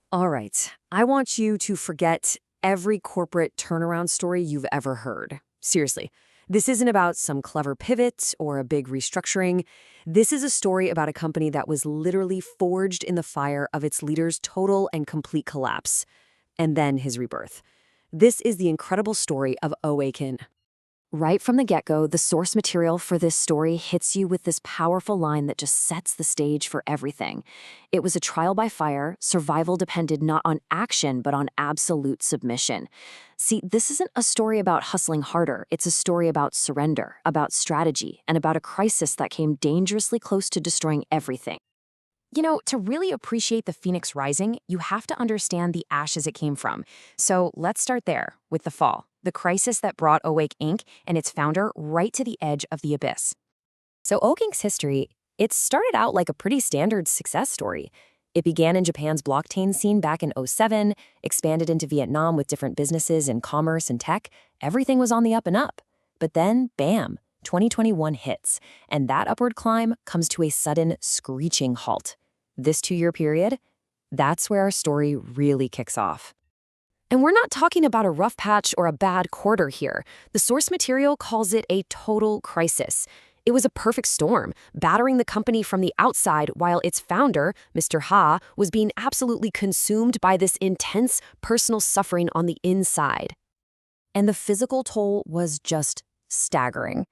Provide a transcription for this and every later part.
All right, I want you to forget every corporate turnaround story you've ever heard. Seriously, this isn't about some clever pivot or a big restructuring. This is a story about a company that was literally forged in the fire of its leader's total and complete collapse, and then his rebirth. This is the incredible story of Oaken. Right from the get-go, the source material for this story hits you with this powerful line that just sets the stage for everything. It was a trial by fire. Survival depended not on action, but on absolute submission. See, this isn't a story about hustling harder. It's a story about surrender, about strategy, and about a crisis that came dangerously close to destroying everything. To really appreciate the phoenix rising, you have to understand the ashes it came from. So let's start there, with the fall, the crisis that brought Awake Inc. and its founder right to the edge of the abyss. So Oak Inc.'s history, it started out like a pretty standard success story. It began in Japan's blockchain scene back in '07, expanded into Vietnam with different businesses in commerce and tech. Everything was on the up and up. But then, bam, 2021 hits, and that upward climb comes to a sudden, screeching halt. This 2-year period, that's where our story really kicks off. And we're not talking about a rough patch or a bad quarter here. The source material calls it a total crisis. It was a perfect storm, battering the company from the outside while its founder, Mr. Ha, was being absolutely consumed by this intense personal suffering on the inside. And the physical toll was just staggering.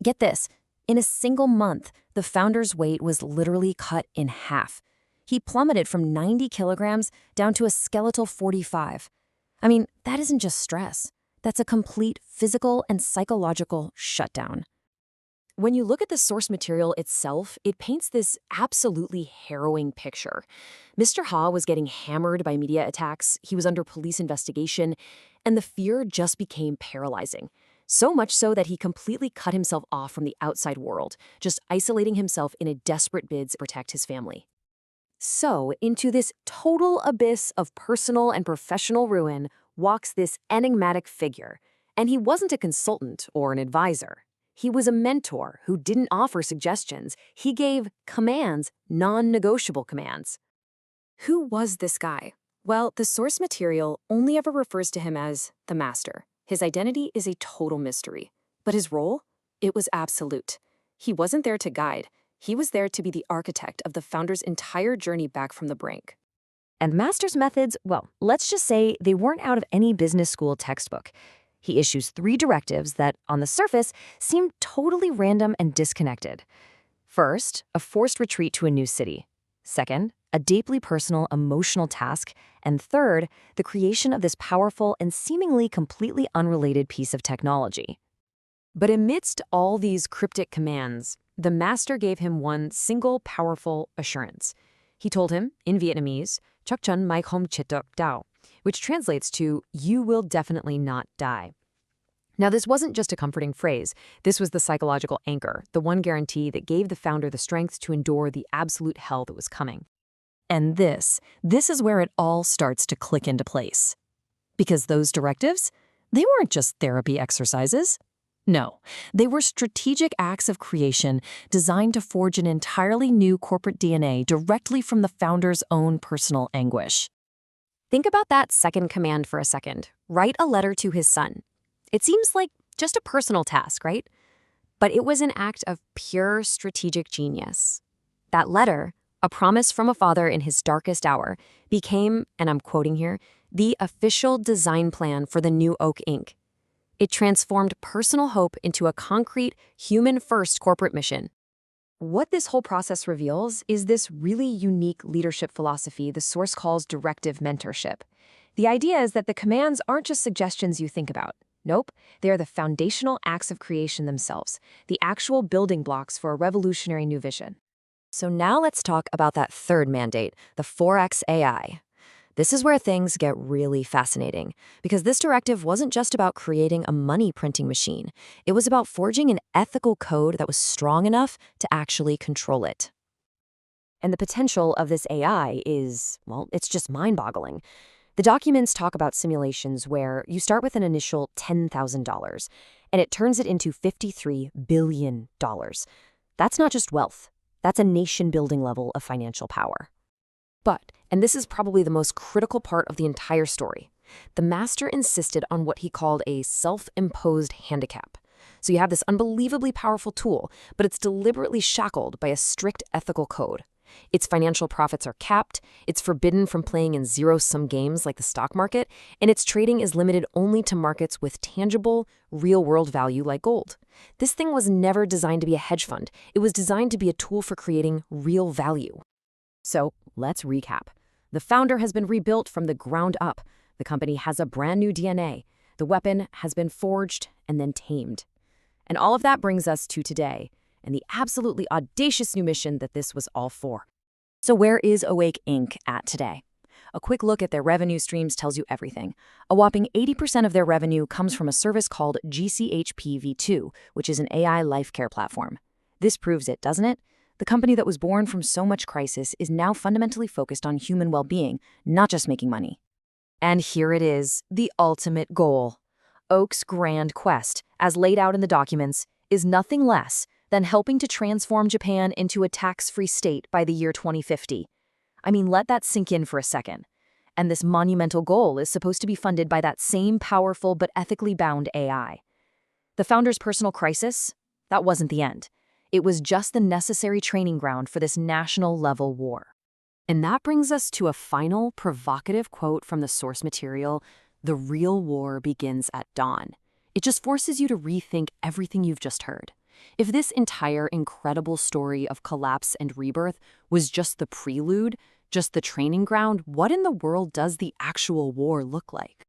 Get this, in a single month, the founder's weight was literally cut in half. He plummeted from 90 kilograms down to a skeletal 45. I mean, that isn't just stress. That's a complete physical and psychological shutdown. When you look at the source material itself, it paints this absolutely harrowing picture. Mr. Ha was getting hammered by media attacks, he was under police investigation, and the fear just became paralyzing. So much so that he completely cut himself off from the outside world, just isolating himself in a desperate bid to protect his family. So, into this total abyss of personal and professional ruin walks this enigmatic figure. And he wasn't a consultant or an advisor. He was a mentor who didn't offer suggestions. He gave commands, non-negotiable commands. Who was this guy? Well, the source material only ever refers to him as the master. His identity is a total mystery. But his role? It was absolute. He wasn't there to guide. He was there to be the architect of the founder's entire journey back from the brink. And Master's methods, well, let's just say they weren't out of any business school textbook. He issues 3 directives that, on the surface, seem totally random and disconnected. First, a forced retreat to a new city. Second, a deeply personal, emotional task. And third, the creation of this powerful and seemingly completely unrelated piece of technology. But amidst all these cryptic commands, the master gave him one single powerful assurance. He told him, in Vietnamese, "Chắc chắn mày không chết đâu," which translates to, "You will definitely not die." Now, this wasn't just a comforting phrase. This was the psychological anchor, the one guarantee that gave the founder the strength to endure the absolute hell that was coming. And this is where it all starts to click into place. Because those directives, they weren't just therapy exercises. No, they were strategic acts of creation designed to forge an entirely new corporate DNA directly from the founder's own personal anguish. Think about that second command for a second. Write a letter to his son. It seems like just a personal task, right? But it was an act of pure strategic genius. That letter, a promise from a father in his darkest hour, became, and I'm quoting here, the official design plan for the new Oak Inc. It transformed personal hope into a concrete, human-first corporate mission. What this whole process reveals is this really unique leadership philosophy the source calls directive mentorship. The idea is that the commands aren't just suggestions you think about. Nope, they are the foundational acts of creation themselves, the actual building blocks for a revolutionary new vision. So now let's talk about that third mandate, the 4X AI. This is where things get really fascinating, because this directive wasn't just about creating a money printing machine. It was about forging an ethical code that was strong enough to actually control it. And the potential of this AI is, well, it's just mind-boggling. The documents talk about simulations where you start with an initial $10,000, and it turns it into $53 billion. That's not just wealth. That's a nation-building level of financial power. But And this is probably the most critical part of the entire story. The master insisted on what he called a self-imposed handicap. So you have this unbelievably powerful tool, but it's deliberately shackled by a strict ethical code. Its financial profits are capped, it's forbidden from playing in zero-sum games like the stock market, and its trading is limited only to markets with tangible, real-world value like gold. This thing was never designed to be a hedge fund. It was designed to be a tool for creating real value. So let's recap. The founder has been rebuilt from the ground up. The company has a brand new DNA. The weapon has been forged and then tamed. And all of that brings us to today, and the absolutely audacious new mission that this was all for. So where is Awake Inc. at today? A quick look at their revenue streams tells you everything. A whopping 80% of their revenue comes from a service called GCHP-V2, which is an AI life care platform. This proves it, doesn't it? The company that was born from so much crisis is now fundamentally focused on human well-being, not just making money. And here it is, the ultimate goal. Oak's grand quest, as laid out in the documents, is nothing less than helping to transform Japan into a tax-free state by the year 2050. I mean, let that sink in for a second. And this monumental goal is supposed to be funded by that same powerful but ethically bound AI. The founder's personal crisis? That wasn't the end. It was just the necessary training ground for this national-level war. And that brings us to a final, provocative quote from the source material: "The real war begins at dawn." It just forces you to rethink everything you've just heard. If this entire incredible story of collapse and rebirth was just the prelude, just the training ground, what in the world does the actual war look like?